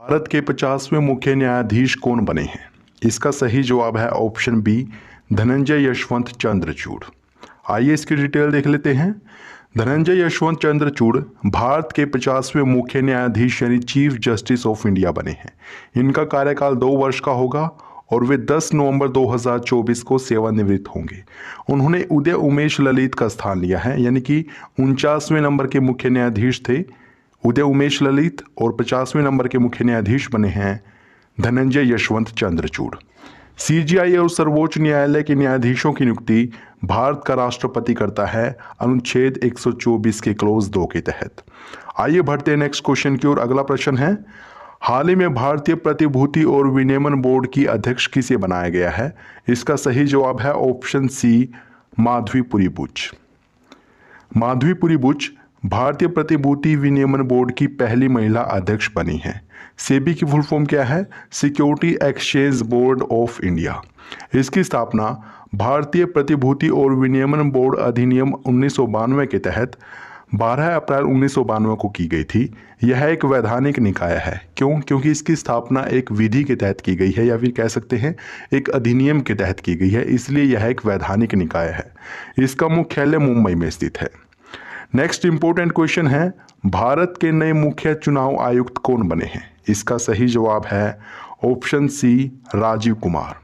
भारत के 50वें मुख्य न्यायाधीश कौन बने हैं? इसका सही जवाब है ऑप्शन बी, धनंजय यशवंत चंद्रचूड़। आइए इसकी डिटेल देख लेते हैं। धनंजय यशवंत चंद्रचूड़ भारत के 50वें मुख्य न्यायाधीश यानी चीफ जस्टिस ऑफ इंडिया बने हैं। इनका कार्यकाल 2 वर्ष का होगा और वे 10 नवंबर 2024 को सेवानिवृत्त होंगे। उन्होंने उदय उमेश ललित का स्थान लिया है, यानी कि 49वें नंबर के मुख्य न्यायाधीश थे उदय उमेश ललित और 50वें नंबर के मुख्य न्यायाधीश बने हैं धनंजय यशवंत चंद्रचूड़। सीजीआई और सर्वोच्च न्यायालय के न्यायाधीशों की नियुक्ति भारत का राष्ट्रपति करता है अनुच्छेद 124 के क्लोज 2 के तहत। आइए बढ़ते हैं नेक्स्ट क्वेश्चन की ओर। अगला प्रश्न है, हाल ही में भारतीय प्रतिभूति और विनियमन बोर्ड की अध्यक्ष किसे बनाया गया है? इसका सही जवाब है ऑप्शन सी, माधवीपुरी बुच। माधवीपुरी बुच भारतीय प्रतिभूति विनियमन बोर्ड की पहली महिला अध्यक्ष बनी है। सेबी की फुल फॉर्म क्या है? Security exchange board of India. इसकी स्थापना भारतीय प्रतिभूति और विनियमन बोर्ड अधिनियम 1992 के तहत 12 अप्रैल 1992 को की गई थी। यह एक वैधानिक निकाय है। क्यों? क्योंकि इसकी स्थापना एक विधि के तहत की गई है, या फिर कह सकते हैं एक अधिनियम के तहत की गई है, इसलिए यह एक वैधानिक निकाय है। इसका मुख्यालय मुंबई में स्थित है। नेक्स्ट इंपॉर्टेंट क्वेश्चन है, भारत के नए मुख्य चुनाव आयुक्त कौन बने हैं? इसका सही जवाब है ऑप्शन सी, राजीव कुमार।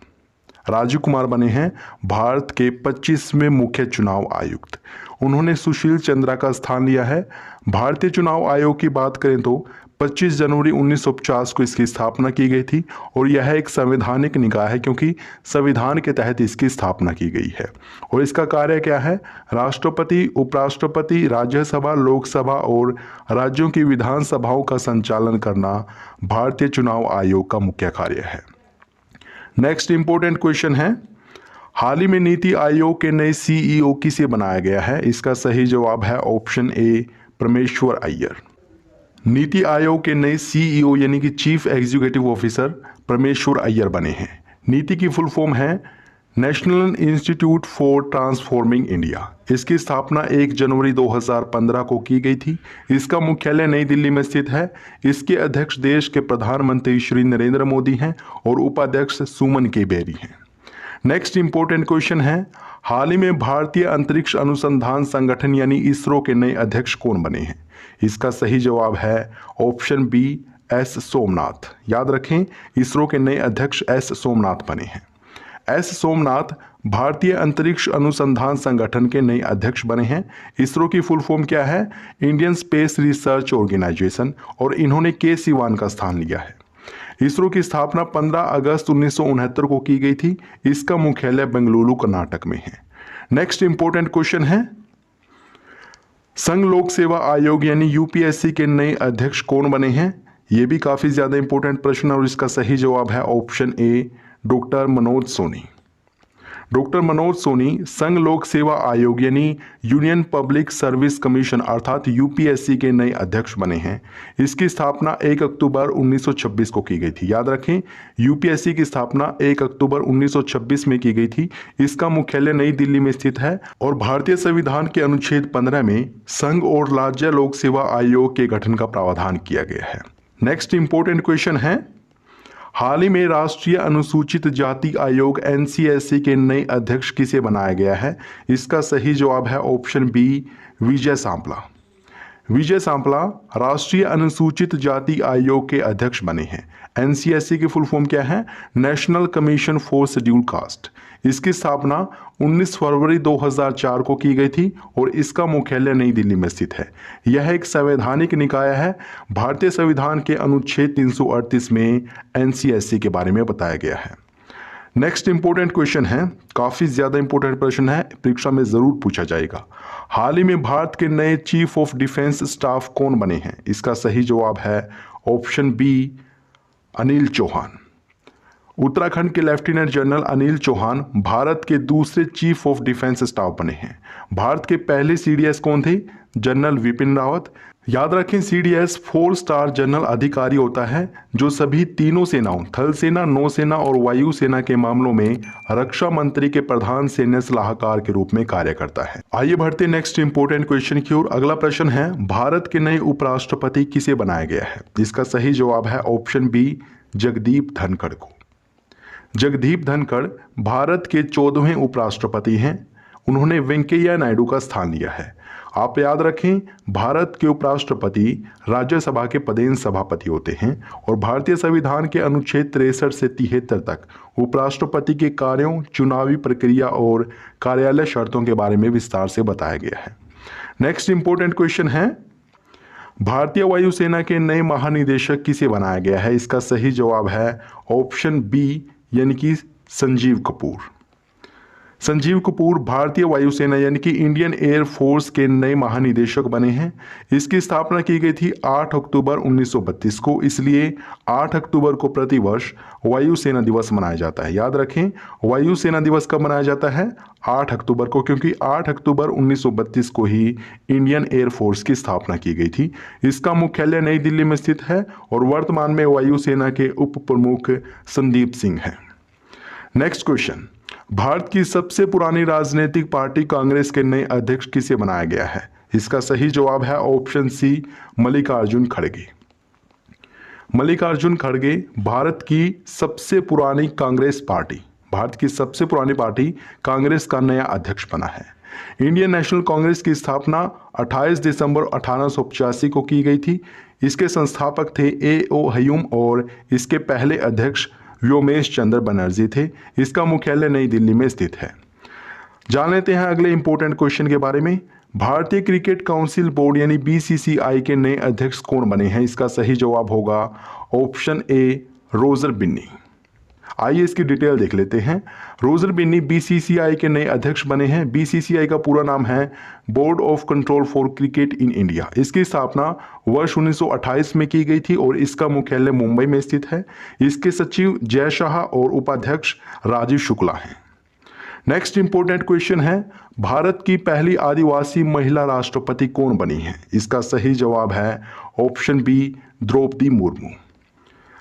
राजीव कुमार बने हैं भारत के 25वें मुख्य चुनाव आयुक्त। उन्होंने सुशील चंद्रा का स्थान लिया है। भारतीय चुनाव आयोग की बात करें तो 25 जनवरी 1950 को इसकी स्थापना की गई थी और यह एक संवैधानिक निकाय है, क्योंकि संविधान के तहत इसकी स्थापना की गई है। और इसका कार्य क्या है? राष्ट्रपति, उपराष्ट्रपति, राज्यसभा, लोकसभा और राज्यों की विधानसभाओं का संचालन करना भारतीय चुनाव आयोग का मुख्य कार्य है। नेक्स्ट इंपॉर्टेंट क्वेश्चन है, हाल ही में नीति आयोग के नए सीईओ किसे बनाया गया है? इसका सही जवाब है ऑप्शन ए, परमेश्वर अय्यर। नीति आयोग के नए सीईओ यानी कि चीफ एग्जीक्यूटिव ऑफिसर परमेश्वर अय्यर बने हैं। नीति की फुल फॉर्म है national institute for transforming India. इसकी स्थापना 1 जनवरी 2015 को की गई थी। इसका मुख्यालय नई दिल्ली में स्थित है। इसके अध्यक्ष देश के प्रधानमंत्री श्री नरेंद्र मोदी हैं और उपाध्यक्ष सुमन के बेरी हैं। नेक्स्ट इंपॉर्टेंट क्वेश्चन है, हाल ही में भारतीय अंतरिक्ष अनुसंधान संगठन यानी इसरो के नए अध्यक्ष कौन बने हैं? इसका सही जवाब है ऑप्शन बी, एस सोमनाथ। याद रखें, इसरो के नए अध्यक्ष एस सोमनाथ बने हैं। एस सोमनाथ भारतीय अंतरिक्ष अनुसंधान संगठन के नए अध्यक्ष बने हैं। इसरो की फुल फॉर्म क्या है? इंडियन स्पेस रिसर्च ऑर्गेनाइजेशन, और इन्होंने के सिवान का स्थान लिया है। इसरो की स्थापना 15 अगस्त 1969 को की गई थी। इसका मुख्यालय बेंगलुरु, कर्नाटक में है। नेक्स्ट इंपॉर्टेंट क्वेश्चन है, संघ लोक सेवा आयोग यानी यूपीएससी के नए अध्यक्ष कौन बने हैं? यह भी काफी ज्यादा इंपॉर्टेंट प्रश्न है और इसका सही जवाब है option A, doctor Manoj Soni. Doctor Manoj Soni Sangh Lok Seva Aayog यानी यूनियन पब्लिक सर्विस कमीशन अर्थात यूपीएससी के नए अध्यक्ष बने हैं। इसकी स्थापना 1 अक्टूबर 1926 को की गई थी। याद रखें, यूपीएससी की स्थापना 1 अक्टूबर 1926 में की गई थी। इसका मुख्यालय नई दिल्ली में स्थित है और भारतीय संविधान के अनुच्छेद 15 में संघ और राज्य लोक सेवा आयोग के गठन का प्रावधान किया गया है। नेक्स्ट इंपॉर्टेंट क्वेश्चन है, हाल ही में राष्ट्रीय अनुसूचित जाति आयोग एनसीएससी के नए अध्यक्ष किसे बनाया गया है? इसका सही जवाब है ऑप्शन बी, विजय सांपला। विजय सांपला राष्ट्रीय अनुसूचित जाति आयोग के अध्यक्ष बने हैं। एनसीएससी की फुल फॉर्म क्या है? National commission for scheduled caste. इसकी स्थापना 19 फरवरी 2004 को की गई थी और इसका मुख्यालय नई दिल्ली में स्थित है। यह एक संवैधानिक निकाय है। भारतीय संविधान के अनुच्छेद 338 में एनसीएससी के बारे में बताया गया है। नेक्स्ट इंपॉर्टेंट क्वेश्चन है, काफी ज्यादा इंपॉर्टेंट प्रश्न है, परीक्षा में जरूर पूछा जाएगा। हाल ही में भारत के नए चीफ ऑफ डिफेंस स्टाफ कौन बने हैं? इसका सही जवाब है ऑप्शन बी, अनिल चौहान। उत्तराखंड के लेफ्टिनेंट जनरल अनिल चौहान भारत के दूसरे चीफ ऑफ डिफेंस स्टाफ बने हैं। भारत के पहले सीडीएस कौन थे? जनरल विपिन रावत। याद रखें CDS 4 स्टार जनरल अधिकारी होता है जो सभी तीनों सेनाओं थल सेना, नौसेना और वायु सेना के मामलों में रक्षा मंत्री के प्रधान सैन्य सलाहकार के रूप में कार्य करता है। आइए बढ़ते नेक्स्ट इंपोर्टेंट क्वेश्चन की ओर। अगला प्रश्न है, भारत के नए उपराष्ट्रपति किसे बनाया गया है? इसका सही जवाब है ऑप्शन बी, जगदीप धनखड़ को। जगदीप धनखड़ भारत के 14वें उपराष्ट्रपति हैं। उन्होंने वेंकैया नायडू का स्थान लिया है। आप याद रखें, भारत के उपराष्ट्रपति राज्यसभा के पदेन सभापति होते हैं और भारतीय संविधान के अनुच्छेद 63 से 73 तक उपराष्ट्रपति के कार्यों, चुनावी प्रक्रिया और कार्यालय शर्तों के बारे में विस्तार से बताया गया है। नेक्स्ट इंपोर्टेंट क्वेश्चन है, भारतीय वायुसेना के नए महानिदेशक किसे बनाया गया है? इसका सही जवाब है ऑप्शन बी, यानी कि संजीव कपूर। संजीव कपूर भारतीय वायुसेना यानी कि इंडियन एयर फोर्स के नए महानिदेशक बने हैं। इसकी स्थापना की गई थी 8 अक्टूबर 1932 को, इसलिए 8 अक्टूबर को प्रतिवर्ष वायुसेना दिवस मनाया जाता है। याद रखें, वायुसेना दिवस कब मनाया जाता है? 8 अक्टूबर को, क्योंकि 8 अक्टूबर 1932 को ही इंडियन एयर फोर्स की स्थापना की गई थी। इसका मुख्यालय नई दिल्ली में स्थित है और वर्तमान में वायुसेना के उप प्रमुख संदीप सिंह हैं। नेक्स्ट क्वेश्चन, भारत की सबसे पुरानी राजनीतिक पार्टी कांग्रेस के नए अध्यक्ष किसे बनाया गया है? इसका सही जवाब है ऑप्शन सी, मल्लिकार्जुन खड़गे। मल्लिकार्जुन खड़गे भारत की सबसे पुरानी पार्टी कांग्रेस का नया अध्यक्ष बना है। इंडियन नेशनल कांग्रेस की स्थापना 28 दिसंबर 1885 को की गई थी। इसके संस्थापक थे A.O. हयूम और इसके पहले अध्यक्ष व्योमेश चंद्र बनर्जी थे। इसका मुख्यालय नई दिल्ली में स्थित है। जान लेते हैं अगले इंपॉर्टेंट क्वेश्चन के बारे में। भारतीय क्रिकेट काउंसिल बोर्ड यानी BCCI के नए अध्यक्ष कौन बने हैं? इसका सही जवाब होगा ऑप्शन ए, रोजर बिन्नी। आइए इसकी डिटेल देख लेते हैं। रोजर बिन्नी BCCI के नए अध्यक्ष बने हैं। BCCI का पूरा नाम है board of control for cricket in India. इसकी स्थापना वर्ष 1928 में की गई थी और इसका मुख्यालय मुंबई में स्थित है। इसके सचिव जय शाह और उपाध्यक्ष राजीव शुक्ला हैं। नेक्स्ट इंपोर्टेंट क्वेश्चन है, भारत की पहली आदिवासी महिला राष्ट्रपति कौन बनी है? इसका सही जवाब है ऑप्शन बी, द्रौपदी मुर्मू।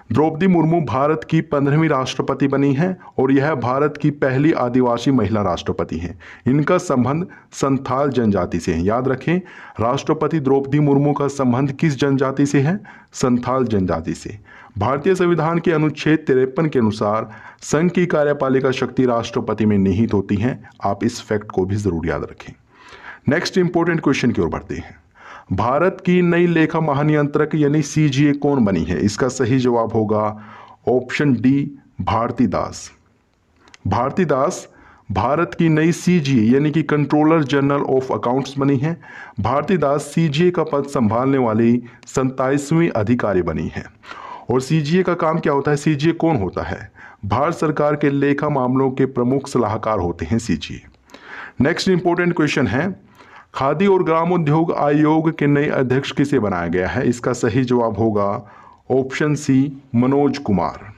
द्रौपदी मुर्मू भारत की 15वीं राष्ट्रपति बनी हैं और यह भारत की पहली आदिवासी महिला राष्ट्रपति हैं। इनका संबंध संथाल जनजाति से है। याद रखें, राष्ट्रपति द्रौपदी मुर्मू का संबंध किस जनजाति से है? संथाल जनजाति से। भारतीय संविधान के अनुच्छेद 53 के अनुसार संघ की कार्यपालिका शक्ति राष्ट्रपति में निहित होती है। आप इस फैक्ट को भी जरूर याद रखें। नेक्स्ट इंपोर्टेंट क्वेश्चन की ओर बढ़ते हैं। भारत की नई लेखा महानियंत्रक यानी CGA कौन बनी है? इसका सही जवाब होगा ऑप्शन डी, भारती दास। भारती दास भारत की नई CGA यानी कि कंट्रोलर जनरल ऑफ अकाउंट्स बनी है। भारती दास CGA का पद संभालने वाली 27वीं अधिकारी बनी है। और CGA का काम क्या होता है? CGA कौन होता है? भारत सरकार के लेखा मामलों के प्रमुख सलाहकार होते हैं CGA। नेक्स्ट इंपोर्टेंट क्वेश्चन है, खादी और ग्रामोद्योग आयोग के नए अध्यक्ष किसे बनाया गया है? इसका सही जवाब होगा ऑप्शन सी, मनोज कुमार।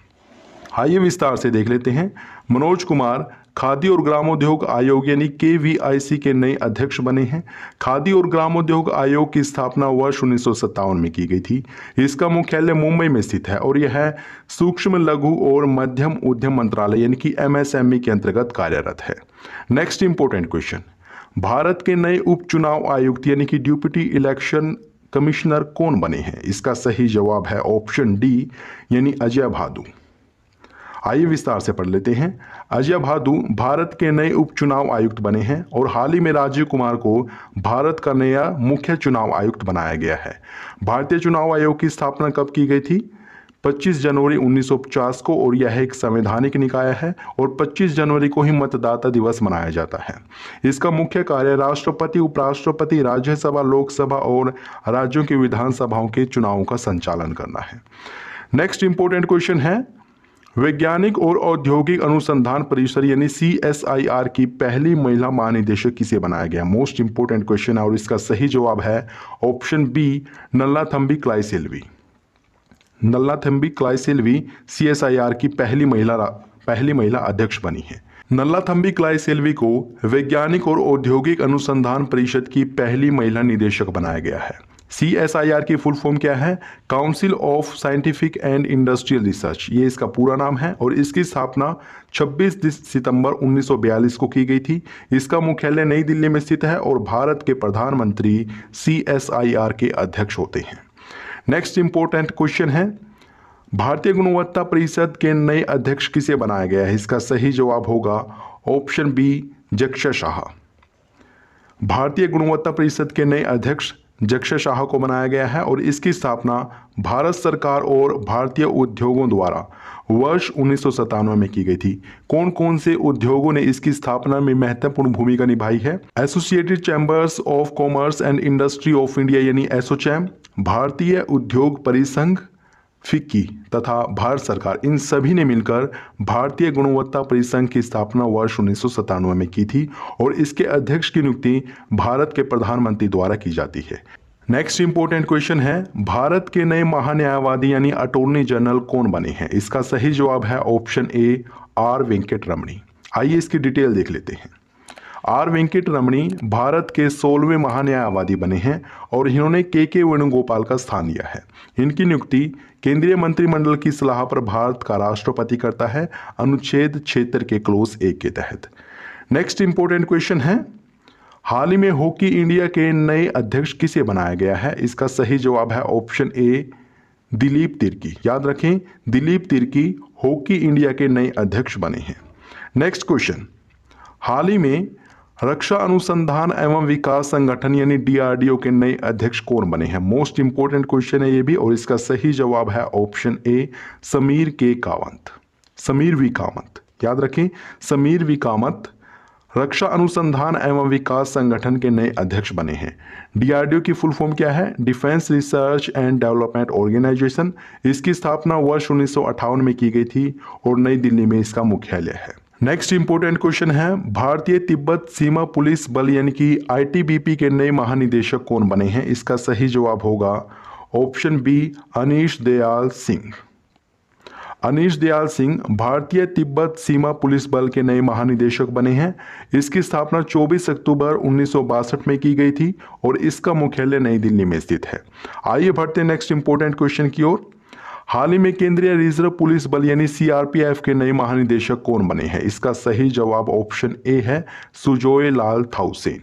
आइए विस्तार से देख लेते हैं। मनोज कुमार खादी और ग्रामोद्योग आयोग यानी KVIC के नए अध्यक्ष बने हैं। खादी और ग्रामोद्योग आयोग की स्थापना वर्ष 1957 में की गई थी। इसका मुख्यालय मुंबई में स्थित है और यह सूक्ष्म लघु और मध्यम उद्यम मंत्रालय यानी कि MSME के अंतर्गत कार्यरत है। नेक्स्ट इंपोर्टेंट क्वेश्चन, भारत के नए उपचुनाव आयुक्त यानी कि डिप्टी इलेक्शन कमिश्नर कौन बने हैं? इसका सही जवाब है ऑप्शन डी, यानी अजय भादु। आइए विस्तार से पढ़ लेते हैं। अजय भादु भारत के नए उपचुनाव आयुक्त बने हैं और हाल ही में राजीव कुमार को भारत का नया मुख्य चुनाव आयुक्त बनाया गया है। भारतीय चुनाव आयोग की स्थापना कब की गई थी? 25 जनवरी 1950 को और यह एक संवैधानिक निकाय है और 25 जनवरी को ही मतदाता दिवस मनाया जाता है। इसका मुख्य कार्य राष्ट्रपति, उपराष्ट्रपति, राज्यसभा, लोकसभा और राज्यों की विधानसभाओं के चुनावों का संचालन करना है। नेक्स्ट इंपोर्टेंट क्वेश्चन है, वैज्ञानिक और औद्योगिक अनुसंधान परिषद यानी CSIR की पहली महिला महानिदेशक किसे बनाया गया? मोस्ट इंपोर्टेंट क्वेश्चन है और इसका सही जवाब है option B, Nallathambi क्लाईसेल्वी। Nallathambi क्लाईसेल्वी CSIR की पहली महिला अध्यक्ष बनी है। नल्लाथम्बी क्लाईसेल्वी को वैज्ञानिक और औद्योगिक अनुसंधान परिषद की पहली महिला निदेशक बनाया गया है। CSIR की फुल फॉर्म क्या है? Council of scientific and industrial research, ये इसका पूरा नाम है और इसकी स्थापना 26 सितंबर 1942 को की गई थी। इसका मुख्यालय नई दिल्ली में स्थित है और भारत के प्रधानमंत्री CSIR के अध्यक्ष होते हैं। नेक्स्ट इंपॉर्टेंट क्वेश्चन है, भारतीय गुणवत्ता परिषद के नए अध्यक्ष किसे बनाया गया है? इसका सही जवाब होगा ऑप्शन बी, जक्षय शाह। भारतीय गुणवत्ता परिषद के नए अध्यक्ष जक्षय शाह को बनाया गया है और इसकी स्थापना भारत सरकार और भारतीय उद्योगों द्वारा वर्ष 1997 में की गई थी। कौन कौन से उद्योगों ने इसकी स्थापना में महत्वपूर्ण भूमिका निभाई है? Associated chambers of commerce and industry of India यानी एसोचैम, भारतीय उद्योग परिसंघ फिक्की तथा भारत सरकार, इन सभी ने मिलकर भारतीय गुणवत्ता परिसंघ की स्थापना वर्ष 1997 में की थी और इसके अध्यक्ष की नियुक्ति भारत के प्रधानमंत्री द्वारा की जाती है। नेक्स्ट इंपॉर्टेंट क्वेश्चन है, भारत के नए महान्यायवादी यानी अटॉर्नी जनरल कौन बने हैं? इसका सही जवाब है ऑप्शन ए, आर वेंकट रमणी। आइए इसकी डिटेल देख लेते हैं। आर वेंकट रमणी भारत के 16वें महान्यायवादी बने हैं और इन्होंने के वेणुगोपाल का स्थान लिया है। इनकी नियुक्ति केंद्रीय मंत्रिमंडल की सलाह पर भारत का राष्ट्रपति करता है, अनुच्छेद 76 के क्लोज 1 के तहत। नेक्स्ट इंपॉर्टेंट क्वेश्चन है, हाल ही में हॉकी इंडिया के नए अध्यक्ष किसे बनाया गया है? इसका सही जवाब है ऑप्शन ए, दिलीप तिर्की। याद रखें, दिलीप तिर्की हॉकी इंडिया के नए अध्यक्ष बने हैं। नेक्स्ट क्वेश्चन, हाल ही में रक्षा अनुसंधान एवं विकास संगठन यानी DRDO के नए अध्यक्ष कौन बने हैं? मोस्ट इंपोर्टेंट क्वेश्चन है ये भी और इसका सही जवाब है ऑप्शन ए, समीर के कामत। समीर वी कामत, याद रखें, समीर वी कामत रक्षा अनुसंधान एवं विकास संगठन के नए अध्यक्ष बने हैं। DRDO की फुल फॉर्म क्या है? Defence Research and Development Organisation. इसकी स्थापना वर्ष 1958 में की गई थी और नई दिल्ली में इसका मुख्यालय है। नेक्स्ट इंपोर्टेंट क्वेश्चन है, भारतीय तिब्बत सीमा पुलिस बल यानी कि ITBP के नए महानिदेशक कौन बने हैं? इसका सही जवाब होगा ऑप्शन बी, अनीश दयाल सिंह। अनीश दयाल सिंह भारतीय तिब्बत सीमा पुलिस बल के नए महानिदेशक बने हैं। इसकी स्थापना 24 अक्टूबर 1962 में की गई थी और इसका मुख्यालय नई दिल्ली में स्थित है। आइए बढ़ते हैं नेक्स्ट इंपोर्टेंट क्वेश्चन की ओर। हाल ही में केंद्रीय रिजर्व पुलिस बल यानी CRPF के नए महानिदेशक कौन बने हैं? इसका सही जवाब ऑप्शन ए है, सुजोय लाल थाउसेन।